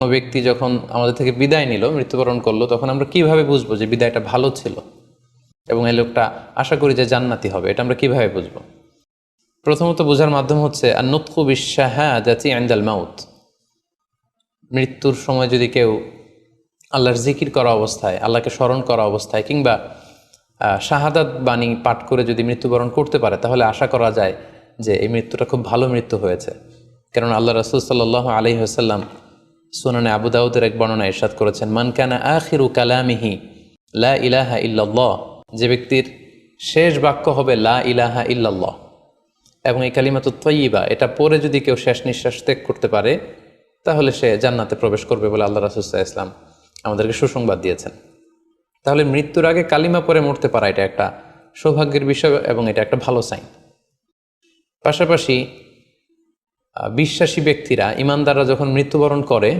কোনো ব্যক্তি যখন আমাদের থেকে বিদায় নিল, মৃত্যুবরণ করলো, তখন আমরা কিভাবে বুঝবো যে বিদায়টা ভালো ছিল এবং এই লোকটা আশা করি যে জান্নাতি হবে? এটা আমরা কিভাবে বুঝবো? প্রথমত বোঝার মাধ্যম হচ্ছে আন-নুতকু বিশ-শাহাদাতি ইনদাল মাউত। মৃত্যুর সময় যদি কেউ আল্লাহর জিকির করা অবস্থায়, আল্লাহকে স্মরণ করা অবস্থায় কিংবা শাহাদাত বাণী পাঠ করে যদি মৃত্যুবরণ করতে পারে, তাহলে আশা করা যায় যে এই মৃত্যুটা খুব ভালো মৃত্যু হয়েছে। কারণ আল্লাহ রাসূল সাল্লাল্লাহু আলাইহি ওয়াসাল্লাম সুনানে আবু দাউদের এক বর্ণনায় ইরশাদ করেছেন, মান কানা আখিরু কালামিহি লা ইলাহা ইল্লাল্লাহ, যে ব্যক্তির শেষ বাক্য হবে লা ইলাহা ইল্লাল্লাহ এবং এই কালিমাতুত তাইয়্যিবা, এটা পরে যদি কেউ শেষ নিঃশ্বাস ত্যাগ করতে পারে, তাহলে সে জান্নাতে প্রবেশ করবে বলে আল্লাহ রাসূল সাল্লাল্লাহু আলাইহি ওয়াসাল্লাম আমাদেরকে সুসংবাদ দিয়েছেন। তাহলে মৃত্যুর আগে কালিমা পরে মরতে পারা এটা একটা সৌভাগ্যের বিষয় এবং এটা একটা ভালো সাইন। পাশাপাশি বিশ্বাসী ব্যক্তিরা, ইমানদাররা যখন মৃত্যুবরণ করে